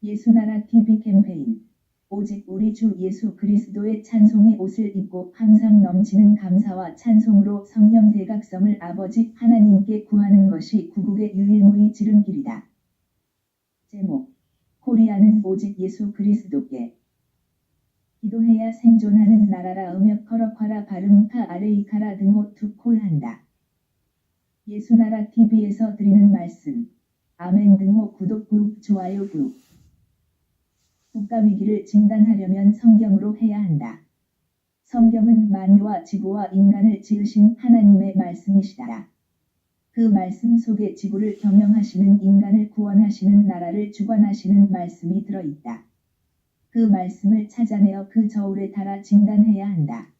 예수나라 TV 캠페인 오직 우리 주 예수 그리스도의 찬송의 옷을 입고 항상 넘치는 감사와 찬송으로 성령 대각성을 아버지 하나님께 구하는 것이 구국의 유일무이 지름길이다. 제목 코리아는 오직 예수 그리스도께 기도해야 생존하는 나라라 음역 커럭화라 발음카 아레이카라 등호 투콜한다. 예수나라 TV에서 드리는 말씀 아멘 등호 구독 꾹 좋아요 꾹. 국가위기를 진단하려면 성경으로 해야 한다. 성경은 만유와 지구와 인간을 지으신 하나님의 말씀이시다. 그 말씀 속에 지구를 경영하시는 인간을 구원하시는 나라를 주관하시는 말씀이 들어있다. 그 말씀을 찾아내어 그 저울에 달아 진단해야 한다.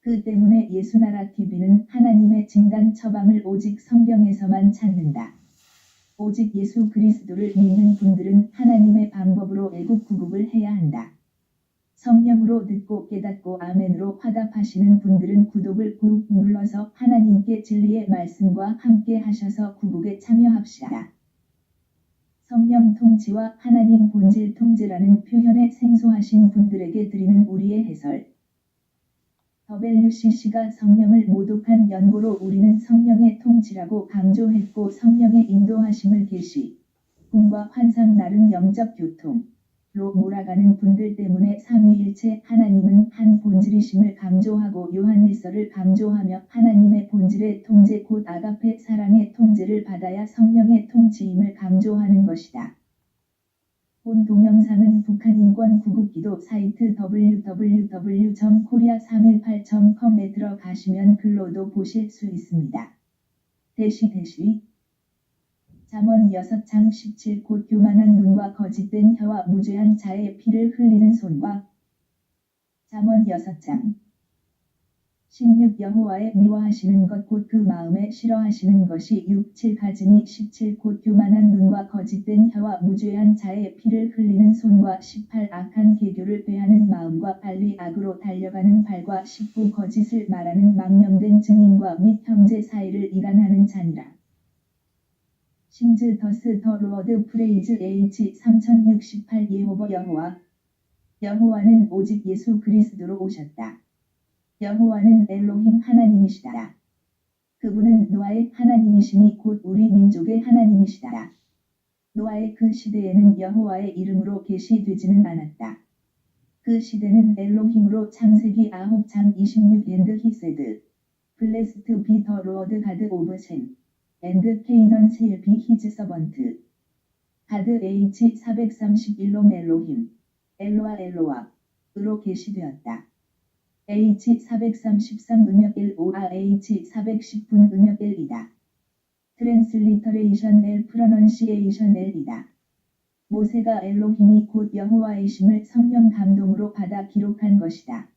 그 때문에 예수나라 TV는 하나님의 진단 처방을 오직 성경에서만 찾는다. 오직 예수 그리스도를 믿는 분들은 하나님의 방법으로 애국구국을 해야 한다. 성령으로 듣고 깨닫고 아멘으로 화답하시는 분들은 구독을 꾹 눌러서 하나님께 진리의 말씀과 함께 하셔서 구국에 참여합시다. 성령 통치와 하나님 본질 통제라는 표현에 생소하신 분들에게 드리는 우리의 해설. WCC가 성령을 모독한 연고로 우리는 성령의 통치라고 강조했고 성령의 인도하심을 계시, 꿈과 환상 나름 영적 교통로 몰아가는 분들 때문에 삼위일체 하나님은 한 본질이심을 강조하고 요한일서를 강조하며 하나님의 본질의 통제 곧 아가페 사랑의 통제를 받아야 성령의 통치임을 강조하는 것이다. 본 동영상은 북한인권 구국기도 사이트 www.korea318.com에 들어가시면 글로도 보실 수 있습니다. 잠언 6장 17 곧 교만한 눈과 거짓된 혀와 무죄한 자의 피를 흘리는 손과 잠언 6장 16 여호와의 미워하시는 것 곧 그 마음에 싫어하시는 것이 6, 7가지니 17 곧 교만한 눈과 거짓된 혀와 무죄한 자의 피를 흘리는 손과 18 악한 계교를 배하는 마음과 빨리 악으로 달려가는 발과 19 거짓을 말하는 망령된 증인과 및 형제 사이를 이간하는 자니라. 신즈 더스 더 로어드 프레이즈 H 3068 예호버 여호와는 오직 예수 그리스도로 오셨다. 여호와는 엘로힘 하나님이시다. 그분은 노아의 하나님이시니 곧 우리 민족의 하나님이시다. 노아의 그 시대에는 여호와의 이름으로 계시되지는 않았다. 그 시대는 엘로힘으로 창세기 9장 26 and he said, Blessed be the Lord God of Shem, and Canaan shall be his servant. 가드 H 431로 엘로힘, 엘로아으로 계시되었다. H 433 음역 LOA H 410분 음역 L이다. 트랜슬리터레이션 L 프로넌시에이션 L이다. 모세가 엘로힘이 곧 여호와이심을 성령 감동으로 받아 기록한 것이다.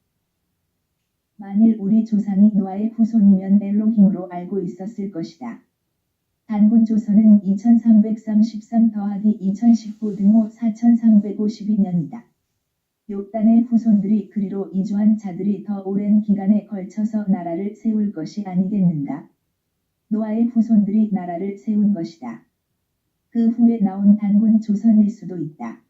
만일 우리 조상이 노아의 후손이면 엘로힘으로 알고 있었을 것이다. 단군 조선은 2333 더하기 2019 등호 4352년이다. 욥단의 후손들이 그리로 이주한 자들이 더 오랜 기간에 걸쳐서 나라를 세울 것이 아니겠는가? 노아의 후손들이 나라를 세운 것이다. 그 후에 나온 단군 조선일 수도 있다.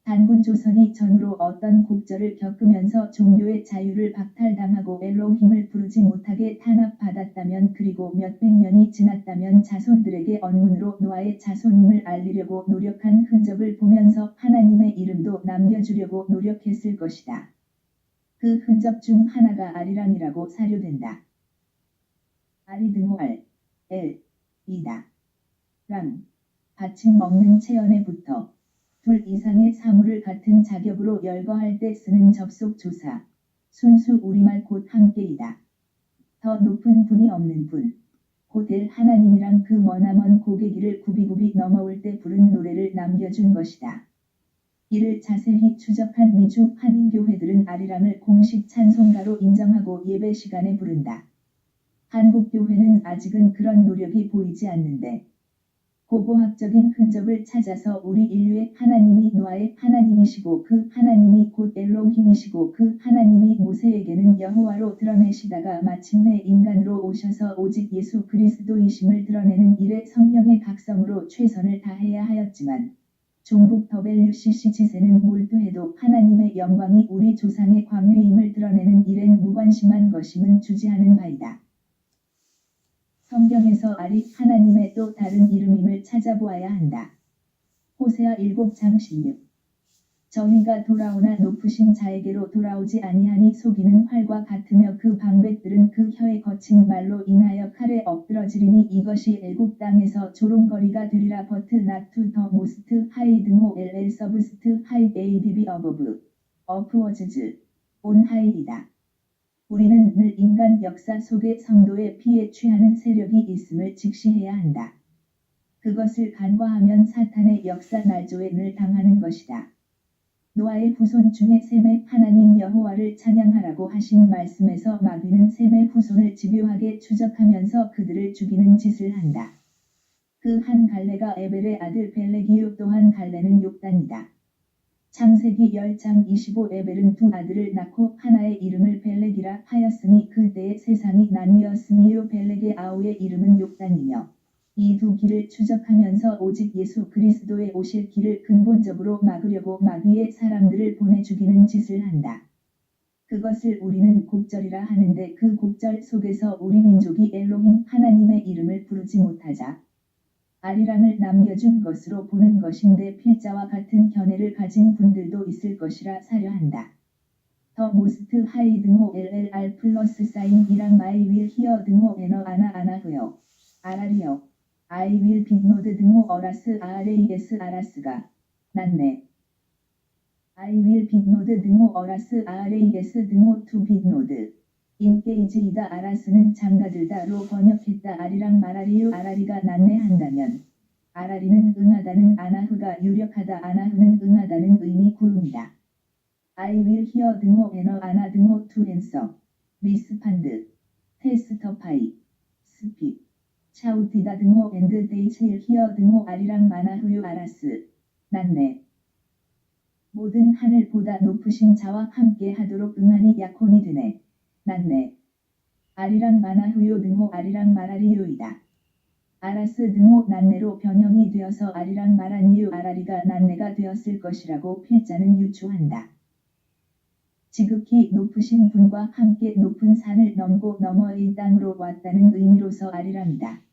단군 조선이 전후로 어떤 곡절을 겪으면서 종교의 자유를 박탈당하고 엘로힘을 부르지 못하게 탄압받았다면 그리고 몇백 년이 지났다면 자손들에게 언문으로 노아의 자손임을 알리려고 노력한 흔적을 보면서 하나님의 이름도 남겨주려고 노력했을 것이다. 그 흔적 중 하나가 아리랑이라고 사료된다. 아리 등호 L이다. 랑, 받침 없는 체언에 붙어 둘 이상의 사물을 같은 자격으로 열거할 때 쓰는 접속조사, 순수 우리말 곧 함께이다. 더 높은 분이 없는 분, 곧 엘 하나님이랑 그 머나먼 고개길을 굽이굽이 넘어올 때 부른 노래를 남겨준 것이다. 이를 자세히 추적한 미주 한인교회들은 아리랑을 공식 찬송가로 인정하고 예배 시간에 부른다. 한국교회는 아직은 그런 노력이 보이지 않는데 고고학적인 흔적을 찾아서 우리 인류의 하나님이 노아의 하나님이시고 그 하나님이 곧 엘로힘이시고 그 하나님이 모세에게는 여호와로 드러내시다가 마침내 인간으로 오셔서 오직 예수 그리스도이심을 드러내는 일에 성령의 각성으로 최선을 다해야 하였지만 종북 WCC 지세는 몰두해도 하나님의 영광이 우리 조상의 광유임을 드러내는 일엔 무관심한 것임은 주지하는 바이다. 성경에서 알이 하나님의 또 다른 이름임을 찾아보아야 한다. 호세아 7장 16. 저희가 돌아오나 높으신 자에게로 돌아오지 아니하니 속이는 활과 같으며 그 방백들은 그 혀에 거친 말로 인하여 칼에 엎드러지리니 이것이 애굽 땅에서 조롱거리가 되리라. 버트 나투 더 모스트 하이 등호 LL 서브스트 하이 ADB 어버브 어프워즈즈 온 하이이다. 우리는 늘 인간 역사 속에 성도의 피에 취하는 세력이 있음을 직시해야 한다. 그것을 간과하면 사탄의 역사 날조에 늘 당하는 것이다. 노아의 후손 중에 셈의 하나님 여호와를 찬양하라고 하신 말씀에서 마귀는 셈의 후손을 집요하게 추적하면서 그들을 죽이는 짓을 한다. 그 한 갈래가 에벨의 아들 벨레기요 또한 갈래는 욕단이다. 창세기 10장 25 에벨은 두 아들을 낳고 하나의 이름을 벨렉이라 하였으니 그때의 세상이 나뉘었으니요 벨렉의 아우의 이름은 욕단이며 이 두 길을 추적하면서 오직 예수 그리스도의 오실 길을 근본적으로 막으려고 마귀의 사람들을 보내 죽이는 짓을 한다. 그것을 우리는 곡절이라 하는데 그 곡절 속에서 우리 민족이 엘로힘 하나님의 이름을 부르지 못하자 아리랑을 남겨준 것으로 보는 것인데 필자와 같은 견해를 가진 분들도 있을 것이라 사려한다. 더 모스트 하이 등호 LLR 플러스 사인 이랑 마이 윌 히어 등호 에너 아나 아나흐여 아라리여 I will be node 등호 어라스 RAS 아라스가 낫네. I will be node 등호 어라스 RAS 등호 to be node. 인게이지이다 아라스는 장가들다로 번역했다. 아리랑 마라리유 아라리가 낫네 한다면 아라리는 응하다는 아나흐가 유력하다. 아나흐는 응하다는 의미 구음이다. I will hear 등호 에너 아나 등호 to answer. 리스판드. 테스터파이. 스픽. 차우티다 등호 앤드 데이 제일 히어 등호 아리랑 마나흐유 아라스 낫네. 모든 하늘보다 높으신 자와 함께 하도록 응하니 약혼이 되네. 낫네. 아리랑 마나흐요 등호 아리랑 마라리요이다. 아라스 등호 낫네로 변형이 되어서 아리랑 마라니유 아라리가 낫네가 되었을 것이라고 필자는 유추한다. 지극히 높으신 분과 함께 높은 산을 넘고 넘어 이 땅으로 왔다는 의미로서 아리랑이다.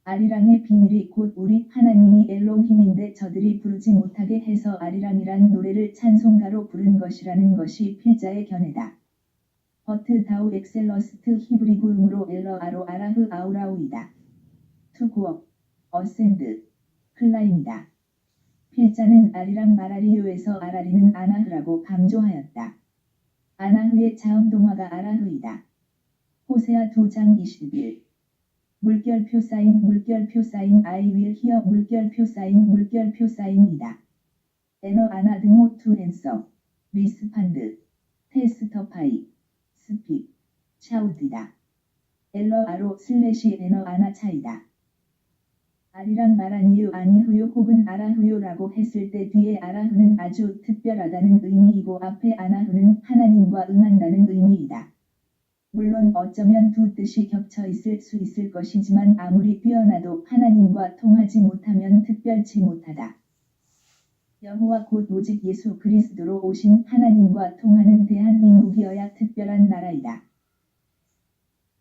아리랑의 비밀이 곧 우리 하나님이 엘로힘인데 저들이 부르지 못하게 해서 아리랑이란 노래를 찬송가로 부른 것이라는 것이 필자의 견해다. 버트 다우 엑셀러스트 히브리구음으로 엘러 아로 아라흐 아우라우이다. 투구업, 어센드, 클라임이다. 필자는 아리랑 마라리요에서 아라리는 아나흐라고 강조하였다. 아나흐의 자음동화가 아라흐이다. 호세아 2장 21 물결표 사인 I will hear 물결표 사인이다. 에너 아나 등호 to answer. 리스판드. 테스터파이. 스픽. 차우디다. 엘러 아로 슬래시 에너 아나 차이다. 아리랑 마라니유 아니흐요 혹은 아라흐요라고 했을 때 뒤에 아라흐는 아주 특별하다는 의미이고 앞에 아나흐는 하나님과 응한다는 의미이다. 물론 어쩌면 두 뜻이 겹쳐 있을 수 있을 것이지만 아무리 뛰어나도 하나님과 통하지 못하면 특별치 못하다. 여호와 곧 오직 예수 그리스도로 오신 하나님과 통하는 대한민국이어야 특별한 나라이다.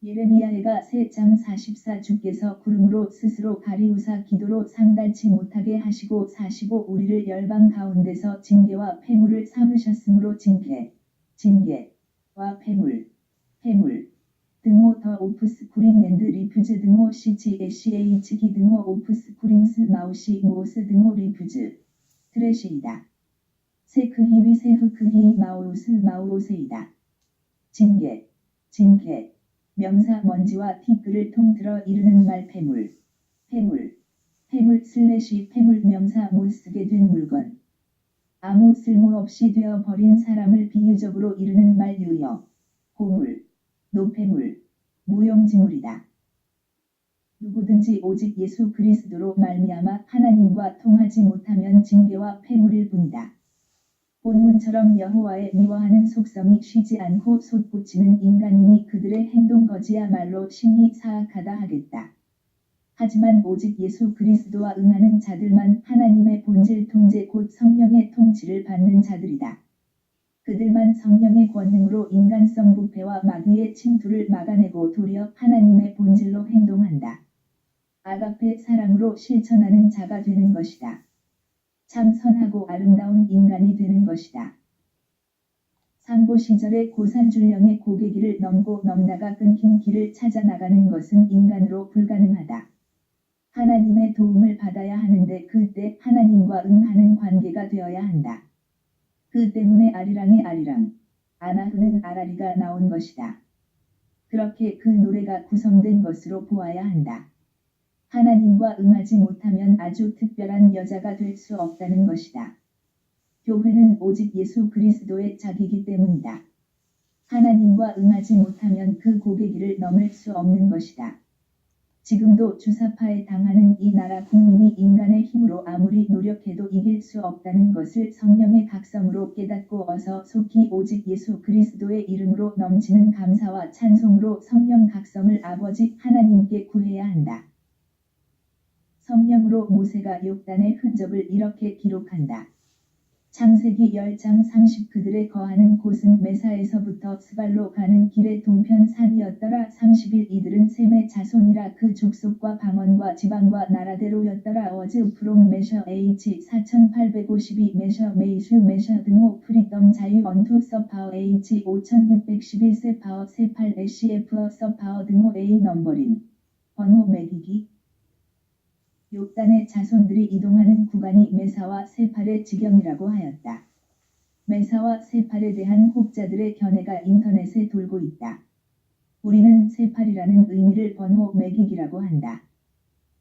예레미야가 3장 44 주께서 구름으로 스스로 가리우사 기도로 상달치 못하게 하시고 45 우리를 열방 가운데서 징계와 패물을 삼으셨으므로 징계와 패물 등호 더 오프스쿠링 앤드 리퓨즈 등호 CGSH 기 등호 오프스쿠링스 마우시 모스 등호 리퓨즈 트래시이다. 세크히위 세흐크히 마우오세이다. 징계 명사 먼지와 티끌을 통틀어 이르는 말 패물 슬래시 패물 명사 못 쓰게 된 물건 아무 쓸모없이 되어 버린 사람을 비유적으로 이르는 말 유여 고물 노패물, 무용지물이다. 누구든지 오직 예수 그리스도로 말미암아 하나님과 통하지 못하면 징계와 패물일 뿐이다. 본문처럼 여호와의 미워하는 속성이 쉬지 않고 솟구치는 인간이니 그들의 행동 거지야말로 심히 사악하다 하겠다. 하지만 오직 예수 그리스도와 응하는 자들만 하나님의 본질 통제 곧 성령의 통치를 받는 자들이다. 그들만 성령의 권능으로 인간성 부패와 마귀의 침투를 막아내고 도리어 하나님의 본질로 행동한다. 아가페 사랑으로 실천하는 자가 되는 것이다. 참 선하고 아름다운 인간이 되는 것이다. 상고 시절의 고산줄령의 고개길을 넘고 넘다가 끊긴 길을 찾아 나가는 것은 인간으로 불가능하다. 하나님의 도움을 받아야 하는데 그때 하나님과 응하는 관계가 되어야 한다. 그 때문에 아리랑의 아리랑, 아나흐는 아라리가 나온 것이다. 그렇게 그 노래가 구성된 것으로 보아야 한다. 하나님과 응하지 못하면 아주 특별한 여자가 될 수 없다는 것이다. 교회는 오직 예수 그리스도의 자기이기 때문이다. 하나님과 응하지 못하면 그 고개길을 넘을 수 없는 것이다. 지금도 주사파에 당하는 이 나라 국민이 인간의 힘으로 아무리 노력해도 이길 수 없다는 것을 성령의 각성으로 깨닫고 어서 속히 오직 예수 그리스도의 이름으로 넘치는 감사와 찬송으로 성령 각성을 아버지 하나님께 구해야 한다. 성령으로 모세가 욥단의 흔적을 이렇게 기록한다. 창세기 10장 30 그들의 거하는 곳은 메사에서부터 스발로 가는 길의 동편 산이었더라. 31 이들은 셈의 자손이라 그 족속과 방언과 지방과 나라대로였더라. 어즈 프롬 메셔 H 4852 메셔 메이슈 메셔 등호 프리덤 자유 언투 서파워 H 5611 세파워 세팔 SCF 서파워 등호 A 넘버링 번호 매기기 욥단의 자손들이 이동하는 구간이 메사와 세팔의 지경이라고 하였다. 메사와 세팔에 대한 혹자들의 견해가 인터넷에 돌고 있다. 우리는 세팔이라는 의미를 번호 매기기라고 한다.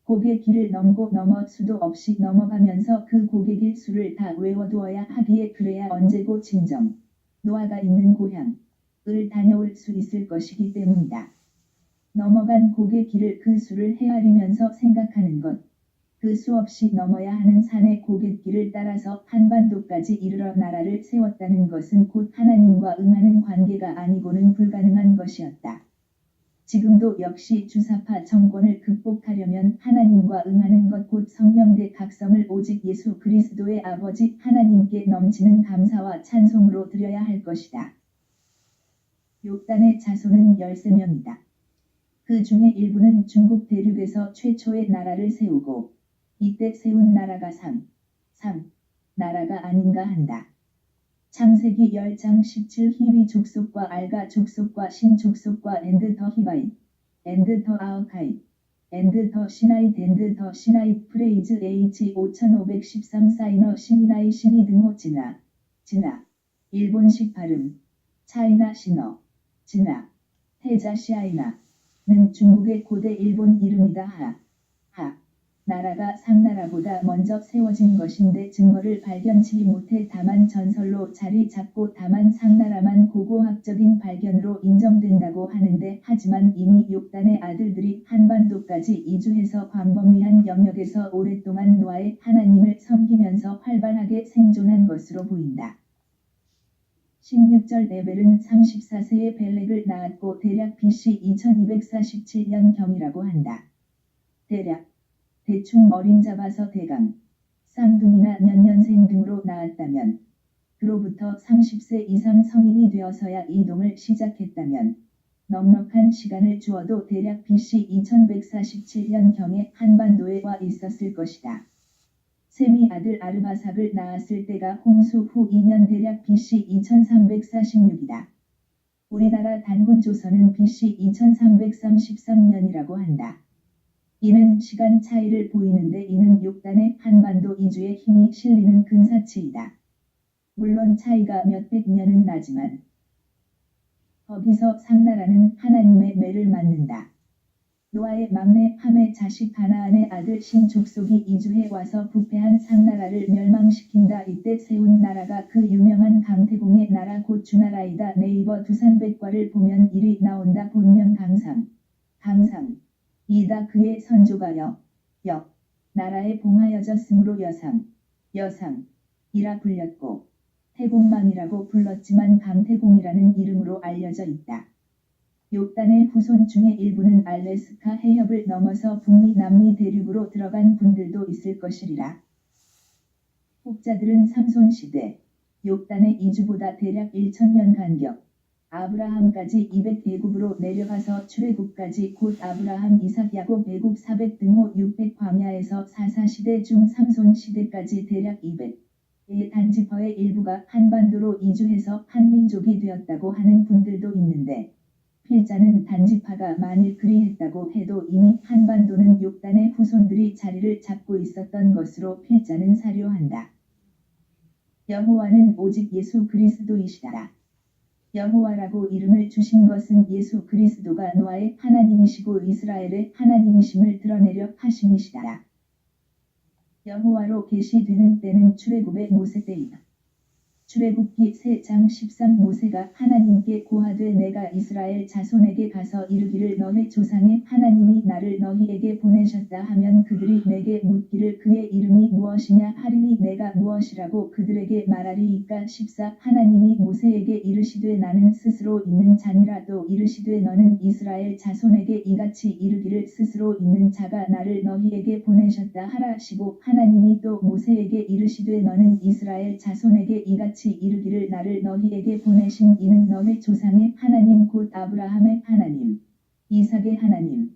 고개 길을 넘고 넘어 수도 없이 넘어가면서 그 고개길 수를 다 외워두어야 하기에 그래야 언제고 진정 노아가 있는 고향을 다녀올 수 있을 것이기 때문이다. 넘어간 고개길을 그 수를 헤아리면서 생각하는 것. 그 수없이 넘어야 하는 산의 고갯길을 따라서 한반도까지 이르러 나라를 세웠다는 것은 곧 하나님과 응하는 관계가 아니고는 불가능한 것이었다. 지금도 역시 주사파 정권을 극복하려면 하나님과 응하는 것 곧 성령의 각성을 오직 예수 그리스도의 아버지 하나님께 넘치는 감사와 찬송으로 드려야 할 것이다. 욥단의 자손은 13명이다. 그 중에 일부는 중국 대륙에서 최초의 나라를 세우고 이때 세운 나라가 나라가 아닌가 한다. 창세기 10장 17 히위 족속과 알가 족속과 신 족속과 앤드 더 히바잇, 앤드 더 아우카잇, 앤드 더 시나잇 앤드 더 시나잇 프레이즈 H 5513 사이너 시니나이 시니 등호 지나, 일본식 발음, 차이나 시너, 지나, 태자 시아이나는 중국의 고대 일본 이름이다. 나라가 상나라보다 먼저 세워진 것인데 증거를 발견치 못해 다만 전설로 자리 잡고 다만 상나라만 고고학적인 발견으로 인정된다고 하는데 하지만 이미 욥단의 아들들이 한반도까지 이주해서 광범위한 영역에서 오랫동안 노아의 하나님을 섬기면서 활발하게 생존한 것으로 보인다. 16절 에벨은 34세에 벨렉을 낳았고 대략 BC 2247년경이라고 한다. 대충 어림잡아서 대강, 쌍둥이나 년년생 등으로 낳았다면, 그로부터 30세 이상 성인이 되어서야 이동을 시작했다면, 넉넉한 시간을 주어도 대략 BC 2147년경에 한반도에 와 있었을 것이다. 셈이 아들 아르바삭을 낳았을 때가 홍수 후 2년 대략 BC 2346이다. 우리나라 단군 조선은 BC 2333년이라고 한다. 이는 시간 차이를 보이는데 이는 욥단의 한반도 이주에 힘이 실리는 근사치이다. 물론 차이가 몇백 년은 나지만 거기서 상나라는 하나님의 매를 맞는다. 노아의 막내 함의 자식 가나안의 아들 신 족속이 이주해 와서 부패한 상나라를 멸망시킨다. 이때 세운 나라가 그 유명한 강태공의 나라 곧 주나라이다. 네이버 두산백과를 보면 일이 나온다. 본명 강상. 이다. 그의 선조가 나라에 봉하여졌으므로 여상이라 불렸고 태공망이라고 불렀지만 강태공이라는 이름으로 알려져 있다. 욥단의 후손 중에 일부는 알래스카 해협을 넘어서 북미 남미 대륙으로 들어간 분들도 있을 것이리라. 혹자들은 삼손 시대 욥단의 이주보다 대략 1000년 간격 아브라함까지 200대국으로 내려가서 출애굽까지 곧 아브라함 이삭 야곱 애굽 400 등호 600 광야에서 사사시대 중 삼손 시대까지 대략 200의 단지파의 일부가 한반도로 이주해서 한민족이 되었다고 하는 분들도 있는데 필자는 단지파가 만일 그리했다고 해도 이미 한반도는 욥단의 후손들이 자리를 잡고 있었던 것으로 필자는 사료한다. 여호와는 오직 예수 그리스도이시다. 여호와라고 이름을 주신 것은 예수 그리스도가 노아의 하나님이시고 이스라엘의 하나님이심을 드러내려 하심이시다. 여호와로 계시되는 때는 출애굽의 모세 때이다. 출애굽기 3장 13 모세가 하나님께 고하되 내가 이스라엘 자손에게 가서 이르기를 너희 조상의 하나님이 나를 너희에게 보내셨다 하면 그들이 내게 묻기를 그의 이름이 무엇이냐 하리니 내가 무엇이라고 그들에게 말하리이까 14 하나님이 모세에게 이르시되 나는 스스로 있는 자니라 또 이르시되 너는 이스라엘 자손에게 이같이 이르기를 스스로 있는 자가 나를 너희에게 보내셨다 하라 15 하나님이 또 모세에게 이르시되 너는 이스라엘 자손에게 이같이 이르기를 나를 너희에게 보내신 이는 너희 조상의 하나님 곧 아브라함의 하나님, 이삭의 하나님,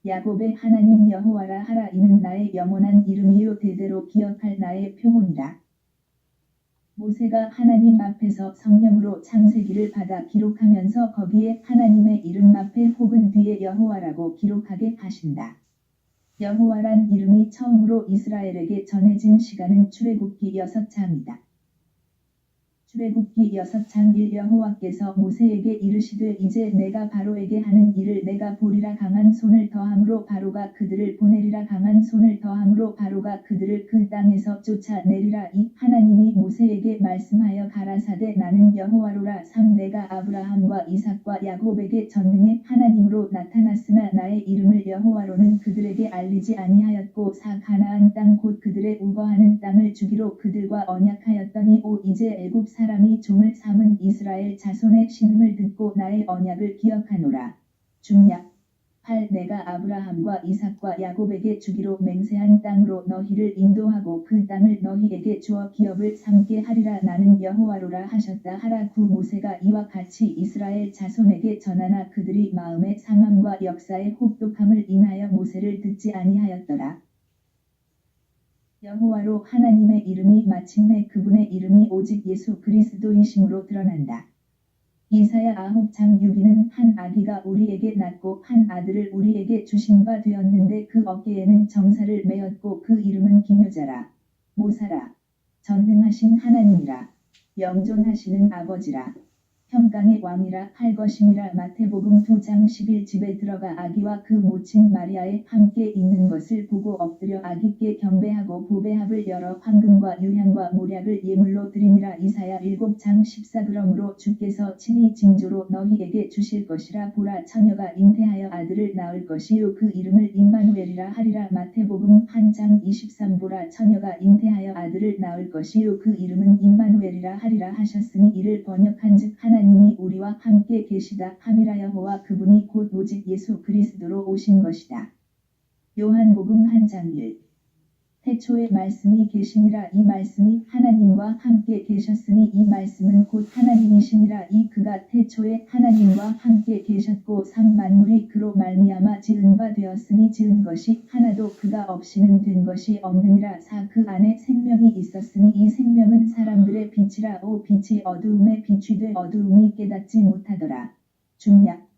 야곱의 하나님 여호와라 하라 이는 나의 영원한 이름이요 대대로 기억할 나의 표본이라. 모세가 하나님 앞에서 성령으로 창세기를 받아 기록하면서 거기에 하나님의 이름 앞에 혹은 뒤에 여호와라고 기록하게 하신다. 여호와란 이름이 처음으로 이스라엘에게 전해진 시간은 출애굽기 6장이다. 출애굽기 6장 1 여호와께서 모세에게 이르시되 이제 내가 바로에게 하는 일을 내가 보리라 강한 손을 더함으로 바로가 그들을 보내리라 강한 손을 더함으로 바로가 그들을 그 땅에서 쫓아내리라 이 하나님이 모세에게 말씀하여 가라사대 나는 여호와로라 3 내가 아브라함과 이삭과 야곱에게 전능의 하나님으로 나타났으나 나의 이름을 여호와로는 그들에게 알리지 아니하였고 4 가나안 땅 곧 그들의 우거하는 땅을 주기로 그들과 언약하였더니 5 이제 애굽 사람이 종을 삼은 이스라엘 자손의 신음을 듣고 나의 언약을 기억하노라. 중약 8 내가 아브라함과 이삭과 야곱에게 주기로 맹세한 땅으로 너희를 인도하고 그 땅을 너희에게 주어 기업을 삼게 하리라 나는 여호와로라 하셨다 하라 9 모세가 이와 같이 이스라엘 자손에게 전하나 그들이 마음의 상함과 역사의 혹독함을 인하여 모세를 듣지 아니하였더라. 여호와로 하나님의 이름이 마침내 그분의 이름이 오직 예수 그리스도이심으로 드러난다. 이사야 9장 6이는 한 아기가 우리에게 낳고 한 아들을 우리에게 주신 바 되었는데 그 어깨에는 정사를 메었고 그 이름은 기묘자라. 모사라. 전능하신 하나님이라. 영존하시는 아버지라. 평강의 왕이라 할 것임이라. 마태복음 2장 11집에 들어가 아기와 그 모친 마리아에 함께 있는 것을 보고 엎드려 아기께 경배하고 보배합을 열어 황금과 유향과 모략을 예물로 드리니라. 이사야 7장 14 그러므로 주께서 친히 징조로 너희에게 주실 것이라 보라 처녀가 잉태하여 아들을 낳을 것이요 그 이름을 임마누엘이라 하리라. 마태복음 1장 23 보라 처녀가 잉태하여 아들을 낳을 것이요 그 이름은 임마누엘이라 하리라 하셨으니 이를 번역한즉 하나님이 우리와 함께 계시다 함이라. 여호와 그분이 곧 오직 예수 그리스도로 오신 것이다. 요한복음 1장 1 태초에 말씀이 계시니라 이 말씀이 하나님과 함께 계셨으니 이 말씀은 곧 하나님이시니라 이 그가 태초에 하나님과 함께 계셨고 3 만물이 그로 말미암아 지은 바 되었으니 지은 것이 하나도 그가 없이는 된 것이 없느니라. 4 그 안에 생명이 있었으니 이 생명은 사람들의 빛이라. 5 빛이 어두움에 비추되 어두움이 깨닫지 못하더라. 중약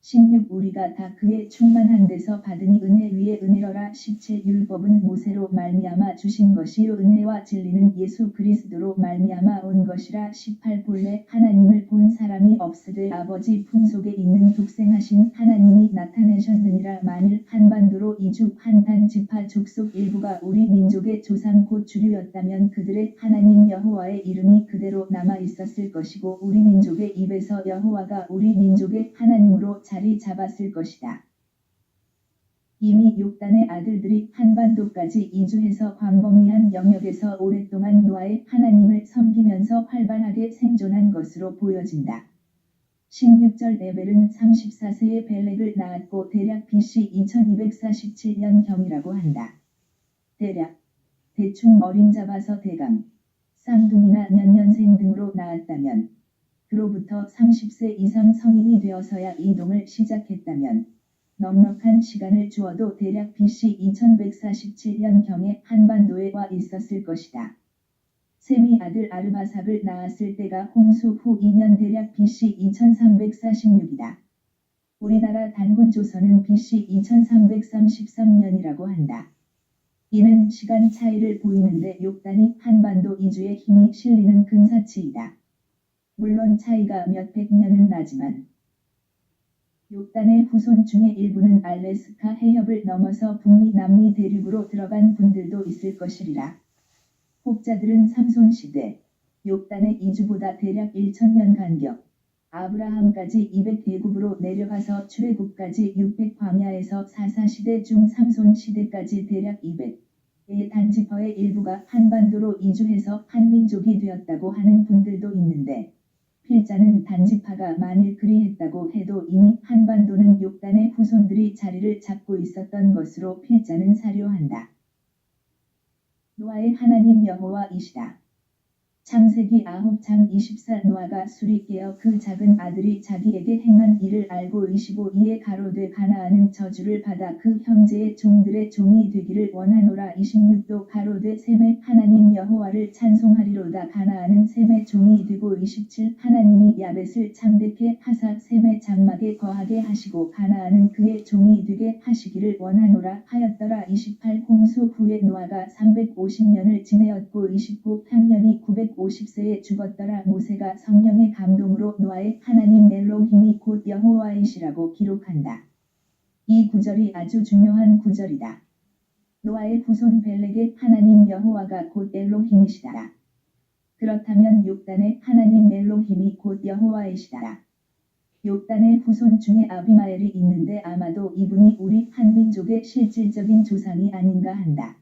16 우리가 다 그의 충만한 데서 받으니 은혜 위에 은혜로라. 17 율법은 모세로 말미암아 주신 것이요 은혜와 진리는 예수 그리스도로 말미암아 온 것이라. 18 본래 하나님을 본 사람이 없으되 아버지 품속에 있는 독생하신 하나님이 나타내셨느니라. 만일 한반도로 이주 한 단지파 족속 일부가 우리 민족의 조상 곧 주류였다면 그들의 하나님 여호와의 이름이 그대로 남아 있었을 것이고 우리 민족의 입에서 여호와가 우리 민족의 하나님으로 자리 잡았을 것이다. 이미 욥단의 아들들이 한반도까지 이주해서 광범위한 영역에서 오랫동안 노아의 하나님을 섬기면서 활발하게 생존한 것으로 보여진다. 16절 에벨은 34세에 벨렉을 낳았고 대략 BC 2247년경이라고 한다. 대충 어림잡아서 대강, 쌍둥이나 년년생 등으로 낳았다면, 그로부터 30세 이상 성인이 되어서야 이동을 시작했다면, 넉넉한 시간을 주어도 대략 BC 2147년경에 한반도에 와 있었을 것이다. 셈이 아들 아르바삭을 낳았을 때가 홍수 후 2년 대략 BC 2346이다. 우리나라 단군 조선은 BC 2333년이라고 한다. 이는 시간 차이를 보이는데 욕단이 한반도 이주에 힘이 실리는 근사치이다. 물론 차이가 몇백 년은 나지만 욕단의 후손 중에 일부는 알래스카 해협을 넘어서 북미 남미 대륙으로 들어간 분들도 있을 것이리라. 혹자들은 삼손시대 욕단의 이주보다 대략 1000년 간격, 아브라함까지 200대국으로 내려가서 출애굽까지 600 광야에서 사사시대 중 삼손시대까지 대략 200의 단지파의 일부가 한반도로 이주해서 한민족이 되었다고 하는 분들도 있는데, 필자는 단지파가 만일 그리했다고 해도 이미 한반도는 욕단의 후손들이 자리를 잡고 있었던 것으로 필자는 사료한다. 노아의 하나님 여호와이시다. 창세기 9장 24 노아가 술이 깨어 그 작은 아들이 자기에게 행한 일을 알고 25이에 가로되 가나안은 저주를 받아 그 형제의 종들의 종이 되기를 원하노라. 26도 가로되 셈의 하나님 여호와를 찬송하리로다. 가나안은 셈의 종이 되고 27 하나님이 야벳을 창대케 하사 셈의 장막에 거하게 하시고 가나안은 그의 종이 되게 하시기를 원하노라 하였더라. 28 홍수 후에 노아가 350년을 지내었고 29 향년이 950세에 죽었더라. 모세가 성령의 감동으로 노아의 하나님 엘로힘이 곧 여호와이시라고 기록한다. 이 구절이 아주 중요한 구절이다. 노아의 후손 벨렉의 하나님 여호와가 곧 엘로힘이시다. 그렇다면 욕단의 하나님 엘로힘이 곧 여호와이시다. 욕단의 후손 중에 아비마엘이 있는데 아마도 이분이 우리 한민족의 실질적인 조상이 아닌가 한다.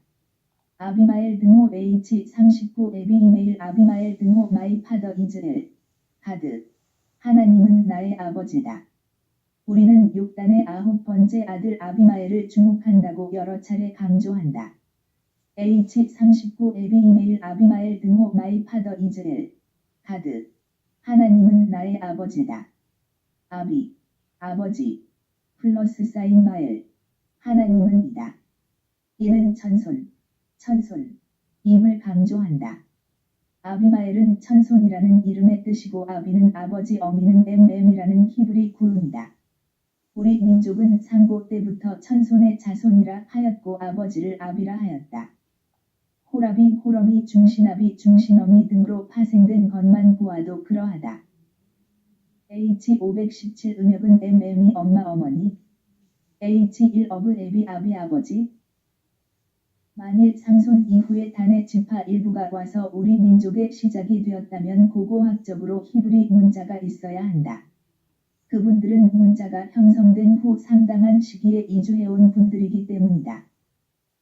아비마엘 등호 H39 에비이메일 아비마엘 등호 마이 파더 이즈엘 가드 하나님은 나의 아버지다. 우리는 욕단의 9번째 아들 아비마엘을 주목한다고 여러 차례 강조한다. H39 에비이메일 아비마엘 등호 마이 파더 이즈엘 가드 하나님은 나의 아버지다. 아버지 플러스 사인 마엘 하나님은 이다. 이는 천손임을 강조한다. 아비마엘은 천손이라는 이름의 뜻이고 아비는 아버지 어미는 mm이라는 히브리 구음이다. 우리 민족은 상고 때부터 천손의 자손이라 하였고 아버지를 아비라 하였다. 호라비 호러미 중신아비 중신어미 등으로 파생된 것만 보아도 그러하다. H517 음역은 mm이 엄마 어머니 H1 어브 애비 아비 아버지 만일 삼손 이후에 단의 지파 일부가 와서 우리 민족의 시작이 되었다면 고고학적으로 히브리 문자가 있어야 한다. 그분들은 문자가 형성된 후 상당한 시기에 이주해온 분들이기 때문이다.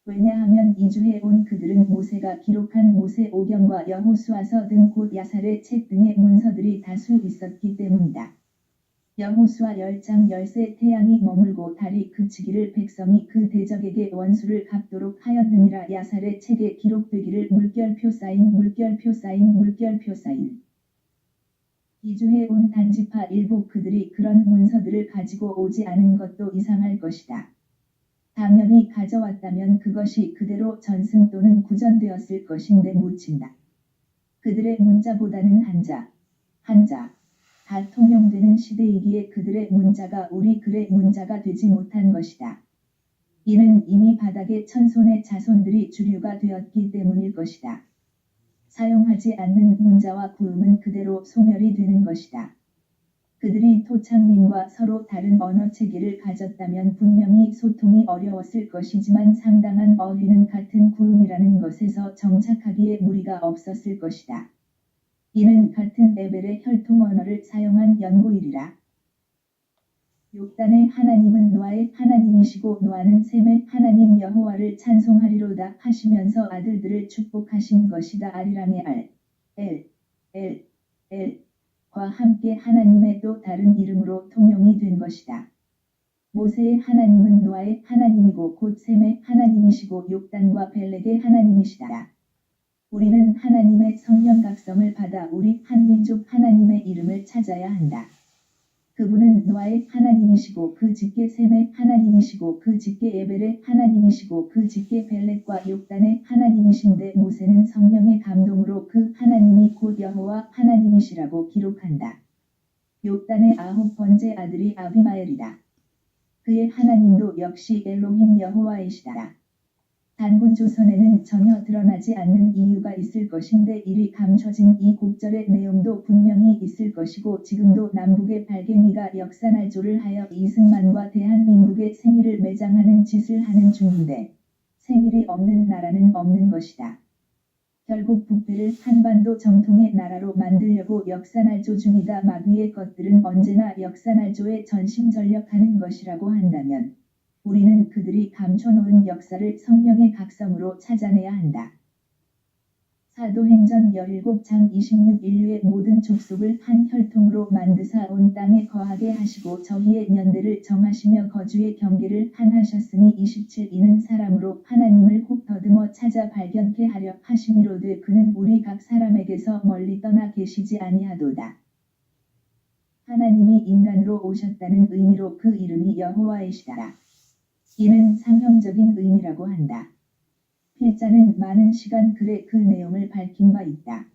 왜냐하면 이주해온 그들은 모세가 기록한 모세오경과 여호수아서 등 곧 야살의 책 등의 문서들이 다수 있었기 때문이다. 여호수아 10장 10세 태양이 머물고 달이 그치기를 백성이 그 대적에게 원수를 갚도록 하였느니라. 야살의 책에 기록되기를 물결표 사인 이주해온 단지파 일부 그들이 그런 문서들을 가지고 오지 않은 것도 이상할 것이다. 당연히 가져왔다면 그것이 그대로 전승 또는 구전되었을 것인데 묻힌다. 그들의 문자보다는 한자 다 통용되는 시대이기에 그들의 문자가 우리 글의 문자가 되지 못한 것이다. 이는 이미 바닥에 천손의 자손들이 주류가 되었기 때문일 것이다. 사용하지 않는 문자와 구음은 그대로 소멸이 되는 것이다. 그들이 토착민과 서로 다른 언어 체계를 가졌다면 분명히 소통이 어려웠을 것이지만 상당한 어휘는 같은 구음이라는 것에서 정착하기에 무리가 없었을 것이다. 이는 같은 레벨의 혈통 언어를 사용한 연고일이라. 욕단의 하나님은 노아의 하나님이시고 노아는 셈의 하나님 여호와를 찬송하리로다 하시면서 아들들을 축복하신 것이다. 아리랑의 과 함께 하나님의 또 다른 이름으로 통용이 된 것이다. 모세의 하나님은 노아의 하나님이고 곧 셈의 하나님이시고 욕단과 벨렉의 하나님이시다. 우리는 하나님의 성령 각성을 받아 우리 한 민족 하나님의 이름을 찾아야 한다. 그분은 노아의 하나님이시고 그 직계 셈의 하나님이시고 그 직계 에벨의 하나님이시고 그 직계 벨렉과 욕단의 하나님이신데 모세는 성령의 감동으로 그 하나님이 곧 여호와 하나님이시라고 기록한다. 욕단의 9번째 아들이 아비마엘이다. 그의 하나님도 역시 엘로힘 여호와이시다라. 단군 조선에는 전혀 드러나지 않는 이유가 있을 것인데 이리 감춰진 이 곡절의 내용도 분명히 있을 것이고 지금도 남북의 발갱이가 역사날조를 하여 이승만과 대한민국의 생일을 매장하는 짓을 하는 중인데 생일이 없는 나라는 없는 것이다. 결국 북배를 한반도 정통의 나라로 만들려고 역사날조 중이다. 마귀의 것들은 언제나 역사날조에 전심전력하는 것이라고 한다면 우리는 그들이 감춰놓은 역사를 성령의 각성으로 찾아내야 한다. 사도행전 17장 26 인류의 모든 족속을 한 혈통으로 만드사 온 땅에 거하게 하시고 저희의 년대를 정하시며 거주의 경계를 한하셨으니 27 이는 사람으로 하나님을 혹 더듬어 찾아 발견케 하려 하심이로되 그는 우리 각 사람에게서 멀리 떠나 계시지 아니하도다. 하나님이 인간으로 오셨다는 의미로 그 이름이 여호와이시다라. 이는 상형적인 의미라고 한다. 필자는 많은 시간 글에 그 내용을 밝힌 바 있다.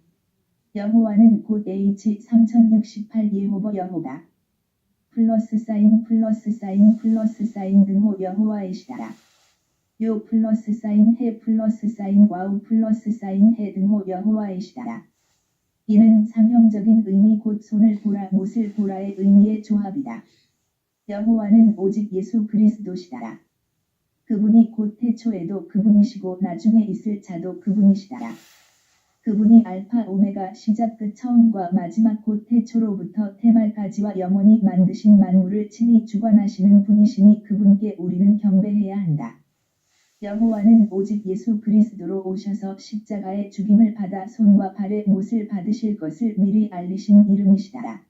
여호와는 곧 H3068 예호버 여호가 플러스 사인 등호 여호와이시다라. 요 플러스 사인 해 플러스 사인 와우 플러스 사인 해 등호 여호와이시다라. 이는 상형적인 의미 곧 손을 보라 못을 보라의 의미의 조합이다. 여호와는 오직 예수 그리스도시다라. 그분이 곧 태초에도 그분이시고 나중에 있을 자도 그분이시다라. 그분이 알파 오메가 시작 끝 처음과 마지막 곧 태초로부터 태말까지와 영원히 만드신 만물을 친히 주관하시는 분이시니 그분께 우리는 경배해야 한다. 여호와는 오직 예수 그리스도로 오셔서 십자가의 죽임을 받아 손과 발의 못을 받으실 것을 미리 알리신 이름이시다라.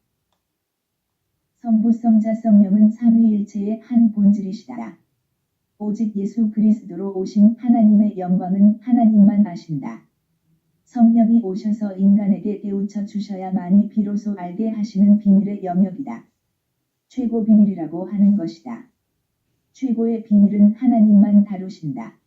성부성자 성령은 삼위일체의 한 본질이시다라. 오직 예수 그리스도로 오신 하나님의 영광은 하나님만 아신다. 성령이 오셔서 인간에게 깨우쳐 주셔야만이 비로소 알게 하시는 비밀의 영역이다. 최고 비밀이라고 하는 것이다. 최고의 비밀은 하나님만 다루신다.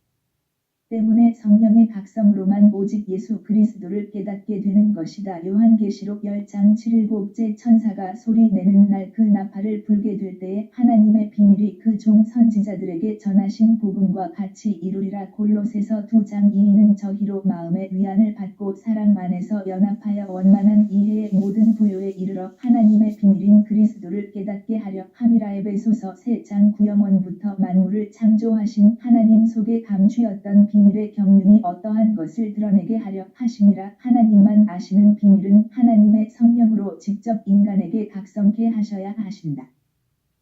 때문에 성령의 각성으로만 오직 예수 그리스도를 깨닫게 되는 것이다. 요한계시록 10장 7일곱째 천사가 소리 내는 날 그 나팔을 불게 될 때에 하나님의 비밀이 그 종 선지자들에게 전하신 복음과 같이 이루리라. 골로새서 2장 2이는 저희로 마음의 위안을 받고 사랑 안에서 연합하여 원만한 이해의 모든 부요에 이르러 하나님의 비밀인 그리스도를 깨닫게 하려 함이라. 에베소서 3장 9영원부터 만물을 창조하신 하나님 속에 감추었던 비밀의 경륜이 어떠한 것을 드러내게 하려 하심이라. 하나님만 아시는 비밀은 하나님의 성령으로 직접 인간에게 각성케 하셔야 하신다.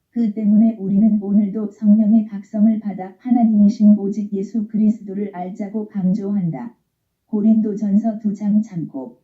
그 때문에 우리는 오늘도 성령의 각성을 받아 하나님이신 오직 예수 그리스도를 알자고 강조한다. 고린도전서 2장 참고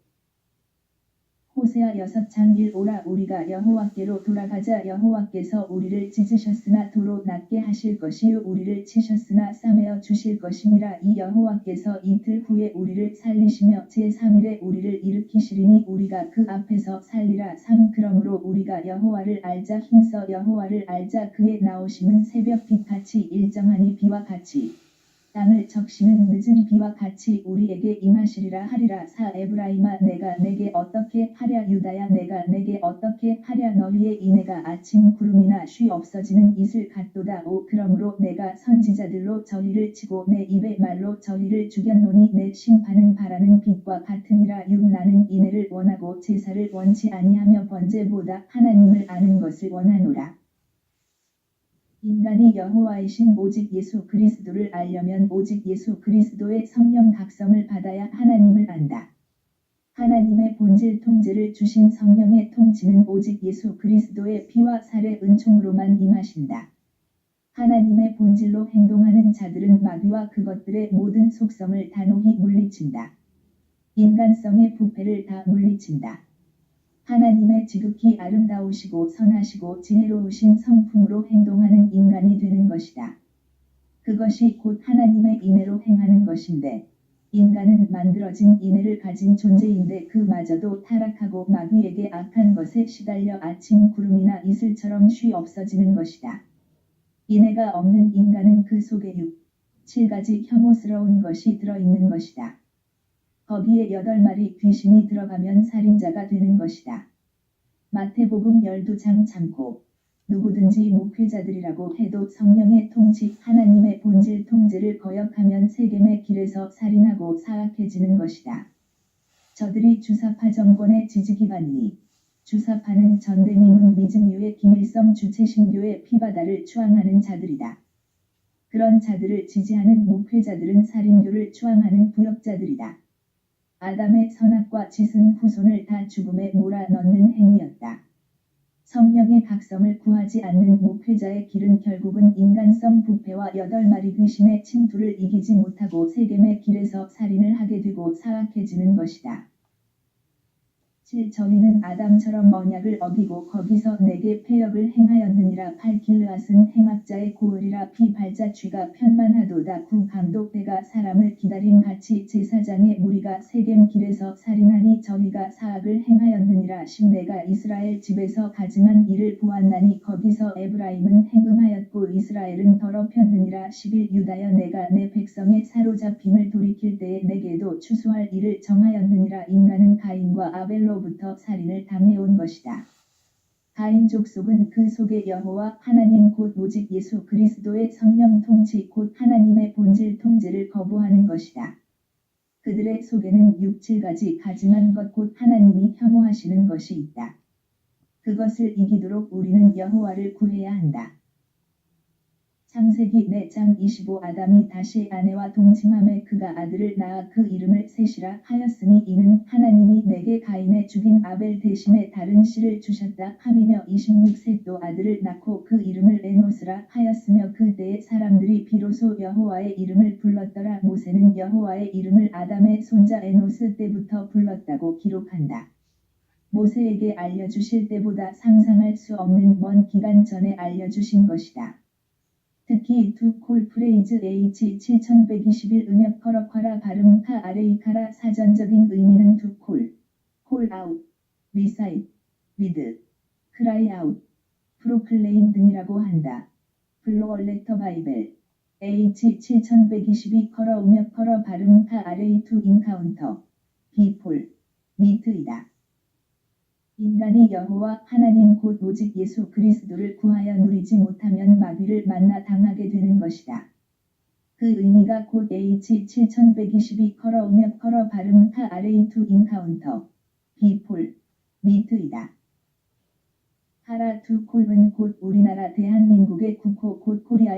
호세아 6장 1 오라 우리가 여호와께로 돌아가자. 여호와께서 우리를 찢으셨으나 도로 낫게 하실 것이요 우리를 치셨으나 싸매어 주실 것임이라. 이 여호와께서 이틀 후에 우리를 살리시며 제3일에 우리를 일으키시리니 우리가 그 앞에서 살리라. 3 그러므로 우리가 여호와를 알자 힘써 여호와를 알자. 그의 나오심은 새벽빛같이 일정하니 비와 같이 땅을 적시는 늦은 비와 같이 우리에게 임하시리라 하리라. 4 에브라임아 내가 내게 어떻게 하랴. 유다야 내가 내게 어떻게 하랴. 너희의 이내가 아침 구름이나 쉬 없어지는 이슬 같도다. 5 그러므로 내가 선지자들로 저희를 치고 내 입의 말로 저희를 죽였노니 내 심판은 바라는 빛과 같으니라. 6 나는 이내를 원하고 제사를 원치 아니하며 번제보다 하나님을 아는 것을 원하노라. 인간이 여호와이신 오직 예수 그리스도를 알려면 오직 예수 그리스도의 성령 각성을 받아야 하나님을 안다. 하나님의 본질 통제를 주신 성령의 통치는 오직 예수 그리스도의 피와 살의 은총으로만 임하신다. 하나님의 본질로 행동하는 자들은 마귀와 그것들의 모든 속성을 단호히 물리친다. 인간성의 부패를 다 물리친다. 하나님의 지극히 아름다우시고 선하시고 지혜로우신 성품으로 행동하는 인간이 되는 것이다. 그것이 곧 하나님의 인애로 행하는 것인데 인간은 만들어진 인애를 가진 존재인데 그마저도 타락하고 마귀에게 악한 것에 시달려 아침 구름이나 이슬처럼 쉬 없어지는 것이다. 인애가 없는 인간은 그 속에 7가지 혐오스러운 것이 들어있는 것이다. 거기에 8마리 귀신이 들어가면 살인자가 되는 것이다. 마태복음 12장 참고 누구든지 목회자들이라고 해도 성령의 통치 하나님의 본질 통제를 거역하면 세겜의 길에서 살인하고 사악해지는 것이다. 저들이 주사파 정권의 지지기반이니 주사파는 전대미문 미증유의 김일성 주체신교의 피바다를 추앙하는 자들이다. 그런 자들을 지지하는 목회자들은 살인교를 추앙하는 부역자들이다. 아담의 선악과 짓은 후손을 다 죽음에 몰아넣는 행위였다. 성령의 각성을 구하지 않는 목회자의 길은 결국은 인간성 부패와 8마리 귀신의 침투를 이기지 못하고 세겜의 길에서 살인을 하게 되고 사악해지는 것이다. 7. 저희는 아담처럼 언약을 어기고 거기서 내게 패역을 행하였느니라. 8. 길르앗은 행악자의 고을이라. 피 발자 쥐가 편만하도다. 9. 감독대가 사람을 기다림같이 제사장의 무리가 세겜 길에서 살인하니 저희가 사악을 행하였느니라. 10. 내가 이스라엘 집에서 가증한 일을 보았나니 거기서 에브라임은 행음하였고 이스라엘은 더럽혔느니라. 11. 유다여 내가 내 백성의 사로잡힘을 돌이킬 때에 내게도 추수할 일을 정하였느니라. 인간은 가인과 아벨로 부터 살인을 당해온 것이다. 가인 족속은 그 속에 여호와 하나님 곧 오직 예수 그리스도의 성령 통치 곧 하나님의 본질 통제를 거부하는 것이다. 그들의 속에는 7가지 가증한 것 곧 하나님이 혐오하시는 것이 있다. 그것을 이기도록 우리는 여호와를 구해야 한다. 창세기 4장 25 아담이 다시 아내와 동침함에 그가 아들을 낳아 그 이름을 셋이라 하였으니 이는 하나님이 내게 가인의 죽인 아벨 대신에 다른 씨를 주셨다 함이며 26 셋도 아들을 낳고 그 이름을 에노스라 하였으며 그때의 사람들이 비로소 여호와의 이름을 불렀더라. 모세는 여호와의 이름을 아담의 손자 에노스 때부터 불렀다고 기록한다. 모세에게 알려주실 때보다 상상할 수 없는 먼 기간 전에 알려주신 것이다. 특히 두 콜 프레이즈 H 7121 음역 커럭화라 발음 카 아레이카라 사전적인 의미는 두 콜 아웃, 리사이트, 리드, 크라이 아웃, 프로클레임 등이라고 한다. 블로얼레터 바이벨 H 7122 커러 음역 커러 발음 카 아레이 투 인카운터 비폴, 미트이다. 인간이 여호와 하나님 곧 오직 예수 그리스도를 구하여 누리지 못하면 마귀를 만나 당하게 되는 것이다. 그 의미가 곧 H 7122 커러 음역 커러 발음 카 아레이 투 인카운터 비폴, 미트이다. 하라 투 콜은 곧 우리나라 대한민국의 국호 곧 코리아의